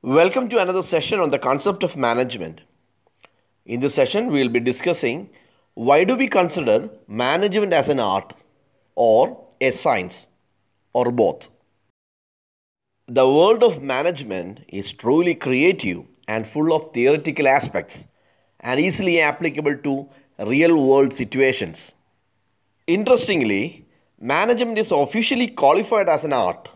Welcome to another session on the concept of management. In this session, we will be discussing why do we consider management as an art or a science or both. The world of management is truly creative and full of theoretical aspects and easily applicable to real world situations. Interestingly, management is officially qualified as an art.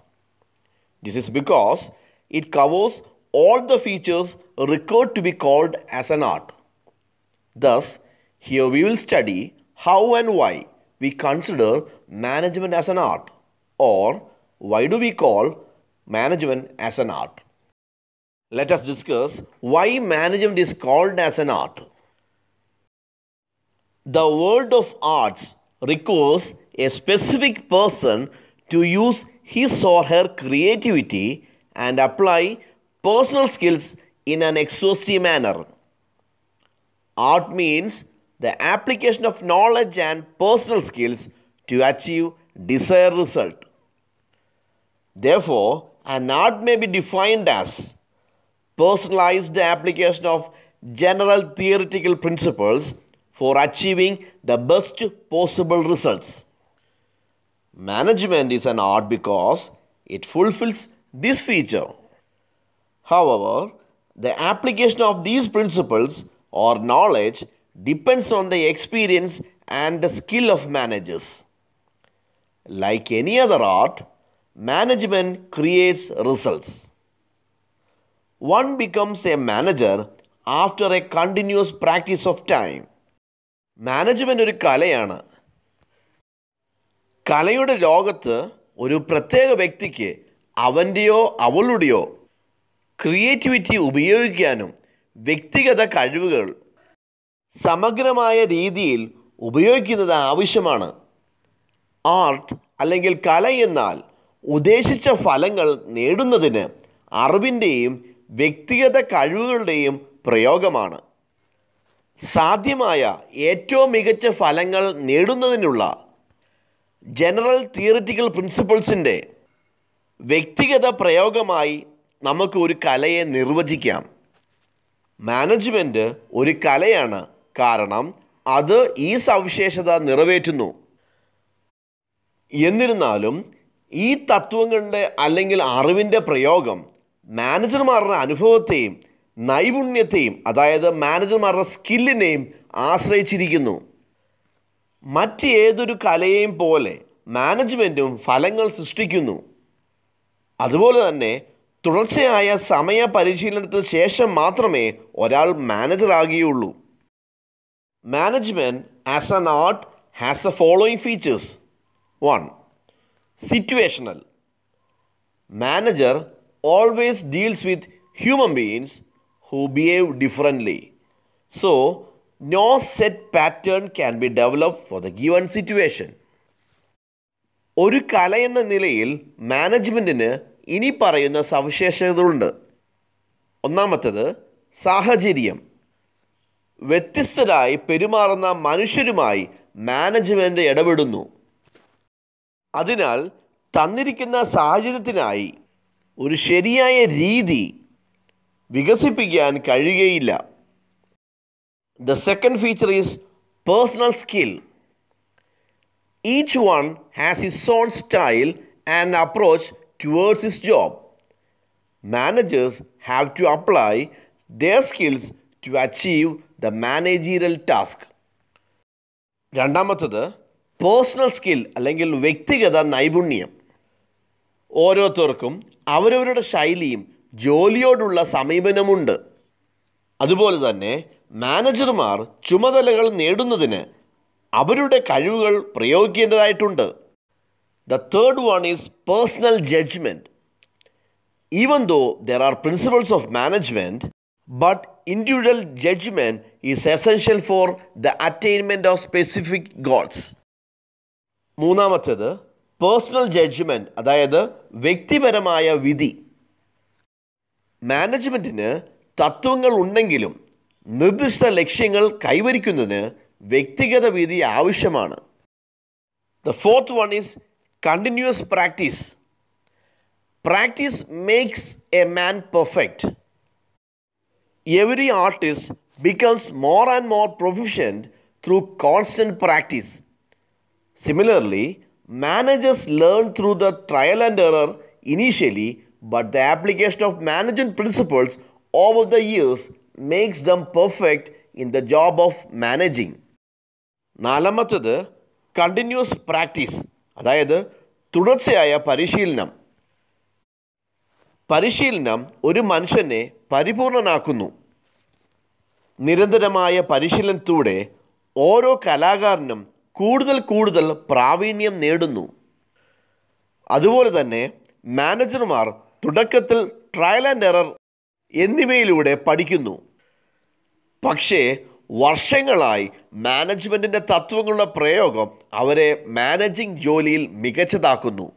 This is because it covers all the features required to be called as an art. Thus, here we will study how and why we consider management as an art, or why do we call management as an art. Let us discuss why management is called as an art. The world of arts requires a specific person to use his or her creativity and apply personal skills in an exhaustive manner. Art means the application of knowledge and personal skills to achieve desired result. Therefore, an art may be defined as personalized application of general theoretical principles for achieving the best possible results. Management is an art because it fulfills this feature. However, the application of these principles or knowledge depends on the experience and the skill of managers. Like any other art, management creates results. One becomes a manager after a continuous practice of time. Management ഒരു കലയാണ്. കലയുടെ ലോകത്ത് ഒരു പ്രത്യേക വ്യക്തിക്ക് അവൻ്റെയോ അവളുടെയോ creativity ഉപയോഗിക്കാനും വ്യക്തിഗത കഴിവുകൾ സമഗ്രമായ രീതിയിൽ ഉപയോഗിക്കുന്നത് ആവശ്യമാണ്. ആർട്ട് അല്ലെങ്കിൽ കല എന്നാൽ ഉദ്ദേശിച്ച ഫലങ്ങൾ നേടുന്നതിന് അറിവിൻ്റെയും വ്യക്തിഗത കഴിവുകളുടെയും പ്രയോഗമാണ്. സാധ്യമായ ഏറ്റവും മികച്ച ഫലങ്ങൾ നേടുന്നതിനുള്ള ജനറൽ തിയറിറ്റിക്കൽ പ്രിൻസിപ്പിൾസിൻ്റെ വ്യക്തിഗത പ്രയോഗമായി നമുക്ക് ഒരു കലയെ നിർവചിക്കാം. മാനേജ്മെൻറ്റ് ഒരു കലയാണ്, കാരണം അത് ഈ സവിശേഷത നിറവേറ്റുന്നു. എന്നിരുന്നാലും ഈ തത്വങ്ങളുടെ അല്ലെങ്കിൽ അറിവിൻ്റെ പ്രയോഗം മാനേജർമാരുടെ അനുഭവത്തെയും നൈപുണ്യത്തെയും, അതായത് മാനേജർമാരുടെ സ്കില്ലിനെയും ആശ്രയിച്ചിരിക്കുന്നു. മറ്റേതൊരു കലയെയും പോലെ മാനേജ്മെൻറ്റും ഫലങ്ങൾ സൃഷ്ടിക്കുന്നു. അതുപോലെ തന്നെ തുടർച്ചയായ സമയ പരിശീലനത്തിന് ശേഷം മാത്രമേ ഒരാൾ മാനേജറാകുകയുള്ളൂ. Management as an art has a following features. 1. Situational. Manager always deals with human beings who behave differently. So, no set pattern can be developed for the given situation. ഒരു കലയെന്ന നിലയിൽ മാനേജ്മെൻറ്റിന് ഇനി പറയുന്ന സവിശേഷതകളുണ്ട്. ഒന്നാമത്തേത് സാഹചര്യം. വ്യത്യസ്തരായി പെരുമാറുന്ന മനുഷ്യരുമായി മാനേജ്മെൻറ്റ് ഇടപെടുന്നു. അതിനാൽ തന്നിരിക്കുന്ന സാഹചര്യത്തിനായി ഒരു ശരിയായ രീതി വികസിപ്പിക്കാൻ കഴിയുകയില്ല. The second feature is personal skill. Each one has his own style and approach towards his job. Managers have to apply their skills to achieve the managerial task. രണ്ടാമത്തത് പേഴ്സണൽ സ്കിൽ അല്ലെങ്കിൽ വ്യക്തിഗത നൈപുണ്യം. ഓരോരുത്തർക്കും അവരവരുടെ ശൈലിയും ജോലിയോടുള്ള സമീപനമുണ്ട്. അതുപോലെ തന്നെ മാനേജർമാർ ചുമതലകൾ നേടുന്നതിന് അവരുടെ കഴിവുകൾ പ്രയോഗിക്കേണ്ടതായിട്ടുണ്ട്. The third one is personal judgment. Even though there are principles of management, but individual judgment is essential for the attainment of specific goals. മൂന്നാമത്തേത് പേഴ്സണൽ ജഡ്ജ്മെൻറ്റ്, അതായത് വ്യക്തിപരമായ വിധി. മാനേജ്മെൻറ്റിന് തത്വങ്ങൾ ഉണ്ടെങ്കിലും നിർദ്ദിഷ്ട ലക്ഷ്യങ്ങൾ കൈവരിക്കുന്നതിന് വ്യക്തിഗത വിധി ആവശ്യമാണ്. The fourth one is continuous practice. Practice makes a man perfect. Every artist becomes more and more proficient through constant practice. Similarly, managers learn through the trial and error initially, but the application of management principles over the years makes them perfect in the job of managing. നാലാമത്തത് continuous practice, അതായത് തുടർച്ചയായ പരിശീലനം. പരിശീലനം ഒരു മനുഷ്യനെ പരിപൂർണനാക്കുന്നു. നിരന്തരമായ പരിശീലനത്തിലൂടെ ഓരോ കലാകാരനും കൂടുതൽ പ്രാവീണ്യം നേടുന്നു. അതുപോലെ തന്നെ മാനേജർമാർ തുടക്കത്തിൽ ട്രയൽ ആൻഡ് എറർ എന്നിവയിലൂടെ പഠിക്കുന്നു. പക്ഷേ വർഷങ്ങളായി മാനേജ്മെൻറ്റിൻ്റെ തത്വങ്ങളുടെ പ്രയോഗം അവരെ മാനേജിംഗ് ജോലിയിൽ മികച്ചതാക്കുന്നു.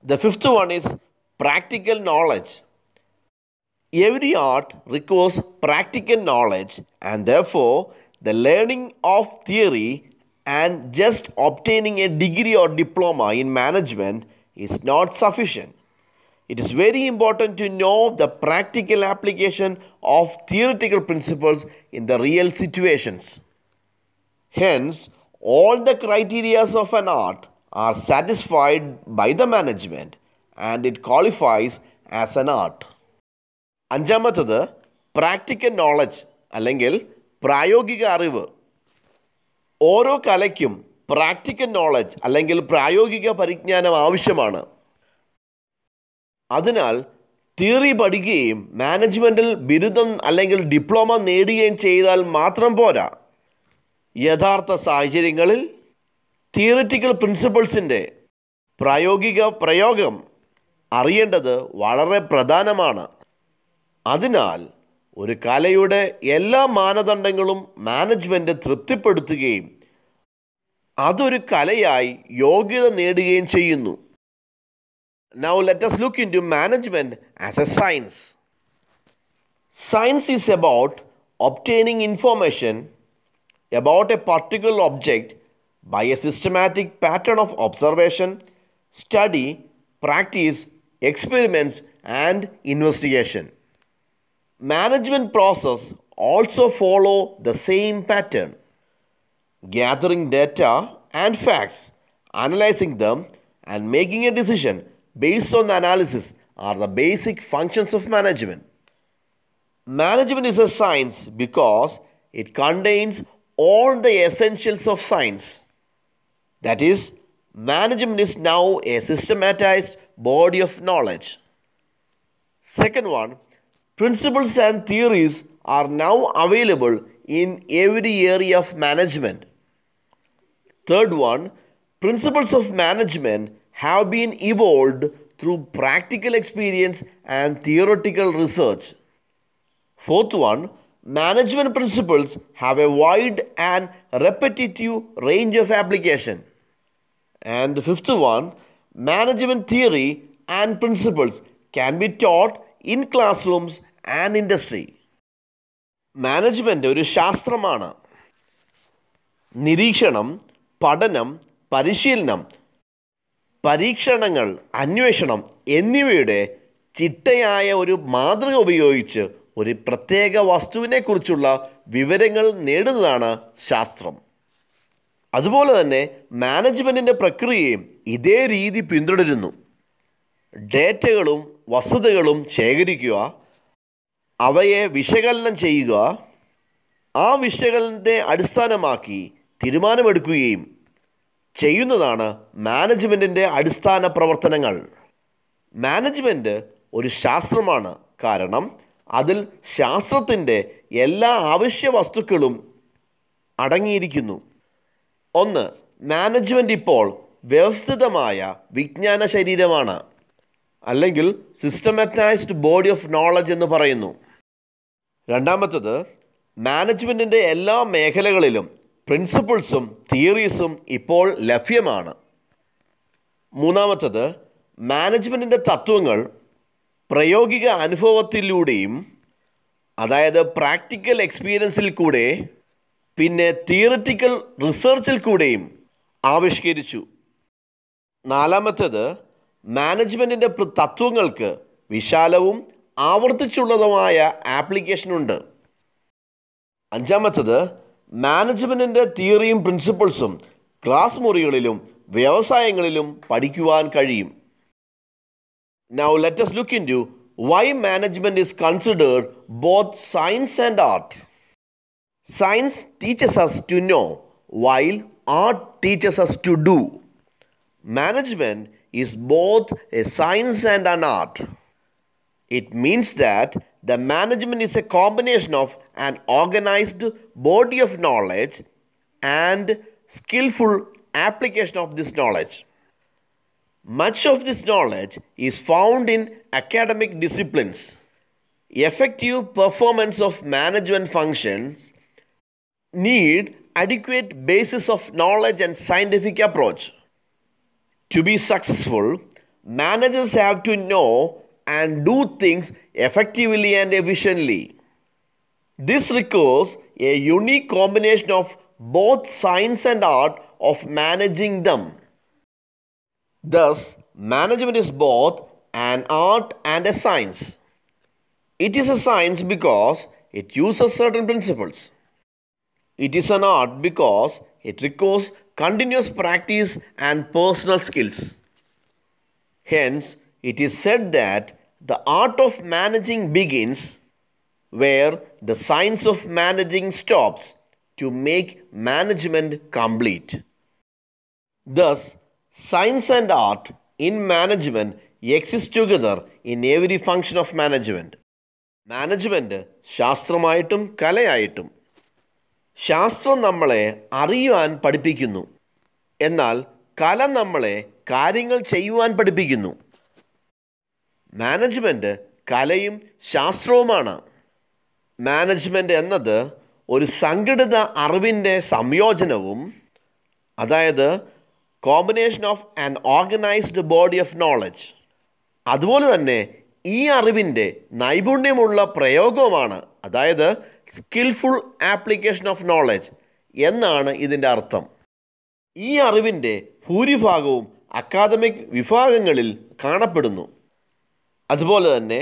The fifth one is practical knowledge. Every art requires practical knowledge, and therefore the learning of theory and just obtaining a degree or diploma in management is not sufficient. It is very important to know the practical application of theoretical principles in the real situations. Hence, all the criteria of an art are satisfied by the management and it qualifies as an art. അഞ്ചാമത്തത് practical knowledge അല്ലെങ്കിൽ പ്രായോഗിക അറിവ്. ഓരോ കലയ്ക്കും practical knowledge അല്ലെങ്കിൽ പ്രായോഗിക പരിജ്ഞാനം ആവശ്യമാണ്. അതിനാൽ തിയറി പഠിക്കുകയും മാനേജ്മെൻറ്റിൽ ബിരുദം അല്ലെങ്കിൽ ഡിപ്ലോമ നേടുകയും ചെയ്താൽ മാത്രം പോരാ. യഥാർത്ഥ സാഹചര്യങ്ങളിൽ തിയറിറ്റിക്കൽ പ്രിൻസിപ്പിൾസിൻ്റെ പ്രായോഗിക പ്രയോഗം അറിയേണ്ടത് വളരെ പ്രധാനമാണ്. അതിനാൽ ഒരു കലയുടെ എല്ലാ മാനദണ്ഡങ്ങളും മാനേജ്മെൻറ്റ് തൃപ്തിപ്പെടുത്തുകയും അതൊരു കലയായി യോഗ്യത നേടുകയും ചെയ്യുന്നു. Now let us look into management as a science. Science is about obtaining information about a particular object by a systematic pattern of observation, study, practice, experiments, and investigation. Management process also follow the same pattern. Gathering data and facts, analyzing them, and making a decision based on the analysis are the basic functions of management. Management is a science because it contains all the essentials of science. That is, management is now a systematized body of knowledge. Second one, principles and theories are now available in every area of management. Third one, principles of management have been evolved through practical experience and theoretical research. Fourth one, management principles have a wide and repetitive range of application. And the fifth one, management theory and principles can be taught in classrooms and industry. Management ഒരു ശാസ്ത്രമാണ്. നിരീക്ഷണം, പഠനം, പരിശീലനം, പരീക്ഷണങ്ങൾ, അന്വേഷണം എന്നിവയുടെ ചിട്ടയായ ഒരു മാതൃക ഉപയോഗിച്ച് ഒരു പ്രത്യേക വസ്തുവിനെക്കുറിച്ചുള്ള വിവരങ്ങൾ നേടുന്നതാണ് ശാസ്ത്രം. അതുപോലെ തന്നെ മാനേജ്മെൻറ്റിൻ്റെ പ്രക്രിയയും ഇതേ രീതി പിന്തുടരുന്നു. ഡേറ്റകളും വസ്തുതകളും ശേഖരിക്കുക, അവയെ വിശകലനം ചെയ്യുക, ആ വിശകലനത്തെ അടിസ്ഥാനമാക്കി തീരുമാനമെടുക്കുകയും ചെയ്യുന്നതാണ് മാനേജ്മെൻറ്റിൻ്റെ അടിസ്ഥാന പ്രവർത്തനങ്ങൾ. മാനേജ്മെൻറ്റ് ഒരു ശാസ്ത്രമാണ്, കാരണം അതിൽ ശാസ്ത്രത്തിൻ്റെ എല്ലാ അവശ്യ വസ്തുക്കളും അടങ്ങിയിരിക്കുന്നു. ഒന്ന്, മാനേജ്മെൻറ്റ് ഇപ്പോൾ വ്യവസ്ഥിതമായ വിജ്ഞാന ശരീരമാണ്, അല്ലെങ്കിൽ സിസ്റ്റമാറ്റൈസ്ഡ് ബോഡി ഓഫ് നോളജ് എന്ന് പറയുന്നു. രണ്ടാമത്തത്, മാനേജ്മെൻറ്റിൻ്റെ എല്ലാ മേഖലകളിലും പ്രിൻസിപ്പിൾസും തിയറീസും ഇപ്പോൾ ലഭ്യമാണ്. മൂന്നാമത്തത്, മാനേജ്മെൻറ്റിൻ്റെ തത്വങ്ങൾ പ്രായോഗിക അനുഭവത്തിലൂടെയും, അതായത് പ്രാക്ടിക്കൽ എക്സ്പീരിയൻസിൽ കൂടെ, പിന്നെ തിയററ്റിക്കൽ റിസർച്ചിൽ കൂടെയും ആവിഷ്കരിച്ചു. നാലാമത്തേത്, മാനേജ്മെൻറ്റിൻ്റെ തത്വങ്ങൾക്ക് വിശാലവും ആവർത്തിച്ചുള്ളതുമായ ആപ്ലിക്കേഷനുണ്ട്. അഞ്ചാമത്തത്, മാനേജ്മെൻറ്റിൻ്റെ തിയറിയും പ്രിൻസിപ്പിൾസും ക്ലാസ് മുറികളിലും വ്യവസായങ്ങളിലും പഠിക്കുവാൻ കഴിയും. Now let us look into why management is considered both science and art. Science teaches us to know, while art teaches us to do. Management is both a science and an art. It means that the management is a combination of an organized body of knowledge and skillful application of this knowledge. Much of this knowledge is found in academic disciplines. Effective performance of management functions need adequate basis of knowledge and scientific approach. To be successful, managers have to know and do things effectively and efficiently. This requires a unique combination of both science and art of managing them. Thus, management is both an art and a science. It is a science because it uses certain principles. It is an art because it requires continuous practice and personal skills. Hence, it is said that the art of managing begins where the science of managing stops to make management complete. Thus, science and art in management exist together in every function of management. Management ശാസ്ത്രമായിട്ടും കലയായിട്ടും. ശാസ്ത്രം നമ്മളെ അറിയുവാൻ പഠിപ്പിക്കുന്നു, എന്നാൽ കല നമ്മളെ കാര്യങ്ങൾ ചെയ്യുവാൻ പഠിപ്പിക്കുന്നു. മാനേജ്മെൻറ്റ് കലയും ശാസ്ത്രവുമാണ്. മാനേജ്മെൻറ്റ് എന്നത് ഒരു സംഘടിത അറിവിൻ്റെ സംയോജനവും, അതായത് combination of an organised body of knowledge, അതുപോലെ തന്നെ ഈ അറിവിൻ്റെ നൈപുണ്യമുള്ള പ്രയോഗവുമാണ്, അതായത് സ്കിൽഫുൾ ആപ്ലിക്കേഷൻ ഓഫ് നോളജ് എന്നാണ് ഇതിൻ്റെ അർത്ഥം. ഈ അറിവിൻ്റെ ഭൂരിഭാഗവും അക്കാദമിക് വിഭാഗങ്ങളിൽ കാണപ്പെടുന്നു. അതുപോലെ തന്നെ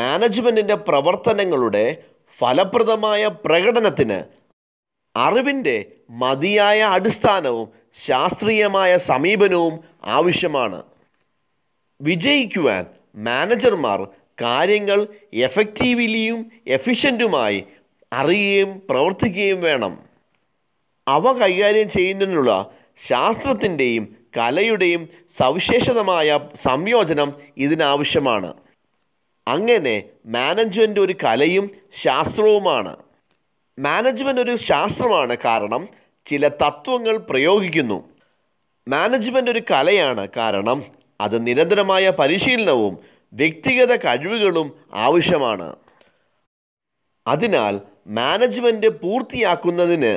മാനേജ്മെൻറ്റിൻ്റെ പ്രവർത്തനങ്ങളുടെ ഫലപ്രദമായ പ്രകടനത്തിന് അറിവിൻ്റെ മതിയായ അടിസ്ഥാനവും ശാസ്ത്രീയമായ സമീപനവും ആവശ്യമാണ്. വിജയിക്കുവാൻ മാനേജർമാർ കാര്യങ്ങൾ എഫക്റ്റീവ്ലിയും എഫിഷ്യൻറ്റുമായി അറിയുകയും പ്രവർത്തിക്കുകയും വേണം. അവ കൈകാര്യം ചെയ്യുന്നതിനുള്ള ശാസ്ത്രത്തിൻ്റെയും കലയുടെയും സവിശേഷമായ സംയോജനം ഇതിനാവശ്യമാണ്. അങ്ങനെ മാനേജ്മെൻറ്റ് ഒരു കലയും ശാസ്ത്രവുമാണ്. മാനേജ്മെൻറ്റ് ഒരു ശാസ്ത്രമാണ്, കാരണം ചില തത്വങ്ങൾ പ്രയോഗിക്കുന്നു. മാനേജ്മെൻറ്റ് ഒരു കലയാണ്, കാരണം അത് നിരന്തരമായ പരിശീലനവും വ്യക്തിഗത കഴിവുകളും ആവശ്യമാണ്. അതിനാൽ മാനേജ്മെൻറ്റ് പൂർത്തിയാക്കുന്നതിന്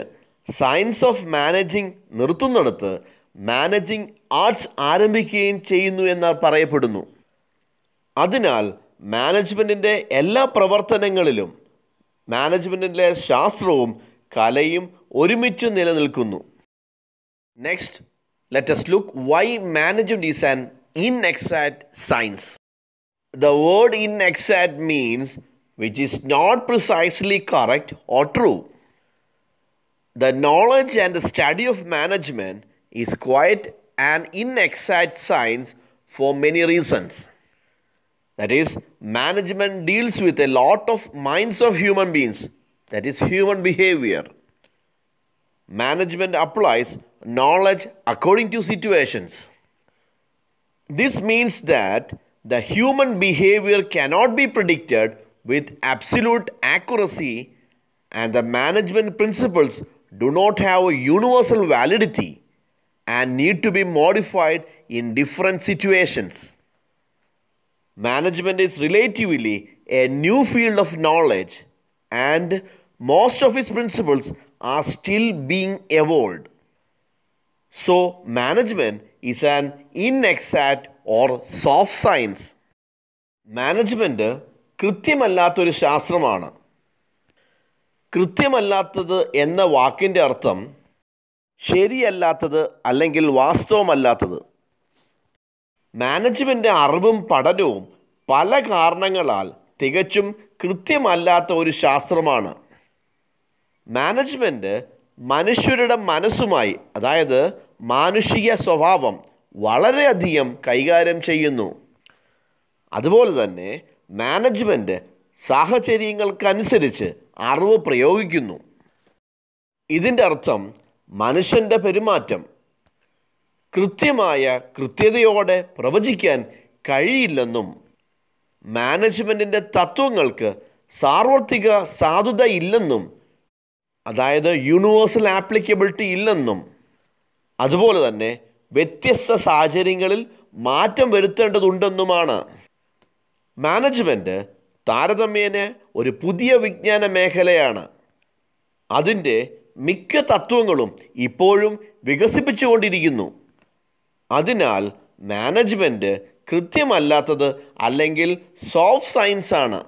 സയൻസ് ഓഫ് മാനേജിംഗ് നിർത്തുന്നിടത്ത് മാനേജിംഗ് ആർട്സ് ആരംഭിക്കുകയും ചെയ്യുന്നു എന്ന് പറയപ്പെടുന്നു. അതിനാൽ മാനേജ്മെൻറ്റിൻ്റെ എല്ലാ പ്രവർത്തനങ്ങളിലും മാനേജ്മെൻറ്റിലെ ശാസ്ത്രവും കലയും ഒരുമിച്ച് നിലനിൽക്കുന്നു. Next, let us look why management is an inexact science. The word inexact means which is not precisely correct or true. The knowledge and the study of management is quite an inexact science for many reasons. That is, management deals with a lot of minds of human beings, that is, human behavior. Management applies knowledge according to situations. This means that the human behavior cannot be predicted with absolute accuracy, and the management principles do not have universal validity and need to be modified in different situations. Management is relatively a new field of knowledge, and most of its principles are still being evolved. So, management is an inexact or soft science. Management കൃത്യമല്ലാത്തൊരു ശാസ്ത്രമാണ്. കൃത്യമല്ലാത്തത് എന്ന വാക്കിൻ്റെ അർത്ഥം ശരിയല്ലാത്തത് അല്ലെങ്കിൽ വാസ്തവമല്ലാത്തത്. Management അറിവും പഠനവും പല കാരണങ്ങളാൽ തികച്ചും കൃത്യമല്ലാത്ത ഒരു ശാസ്ത്രമാണ്. മാനേജ്മെൻറ്റ് മനുഷ്യരുടെ മനസ്സുമായി, അതായത് മാനുഷിക സ്വഭാവം വളരെയധികം കൈകാര്യം ചെയ്യുന്നു. അതുപോലെ തന്നെ മാനേജ്മെൻറ്റ് സാഹചര്യങ്ങൾക്കനുസരിച്ച് അറിവ് പ്രയോഗിക്കുന്നു. ഇതിൻ്റെ അർത്ഥം മനുഷ്യൻ്റെ പെരുമാറ്റം കൃത്യതയോടെ പ്രവചിക്കാൻ കഴിയില്ലെന്നും മാനേജ്മെൻറ്റിൻ്റെ തത്വങ്ങൾക്ക് സാർവത്രിക സാധുത ഇല്ലെന്നും, അതായത് യൂണിവേഴ്സൽ ആപ്ലിക്കബിലിറ്റി ഇല്ലെന്നും, അതുപോലെ തന്നെ വ്യത്യസ്ത സാഹചര്യങ്ങളിൽ മാറ്റം വരുത്തേണ്ടതുണ്ടെന്നുമാണ്. മാനേജ്മെൻറ്റ് താരതമ്യേന ഒരു പുതിയ വിജ്ഞാന മേഖലയാണ്. അതിൻ്റെ മിക്ക തത്വങ്ങളും ഇപ്പോഴും വികസിപ്പിച്ചുകൊണ്ടിരിക്കുന്നു. അതിനാൽ മാനേജ്മെൻറ്റ് കൃത്യമല്ലാത്തത് അല്ലെങ്കിൽ സോഫ്റ്റ് സയൻസ് ആണ്.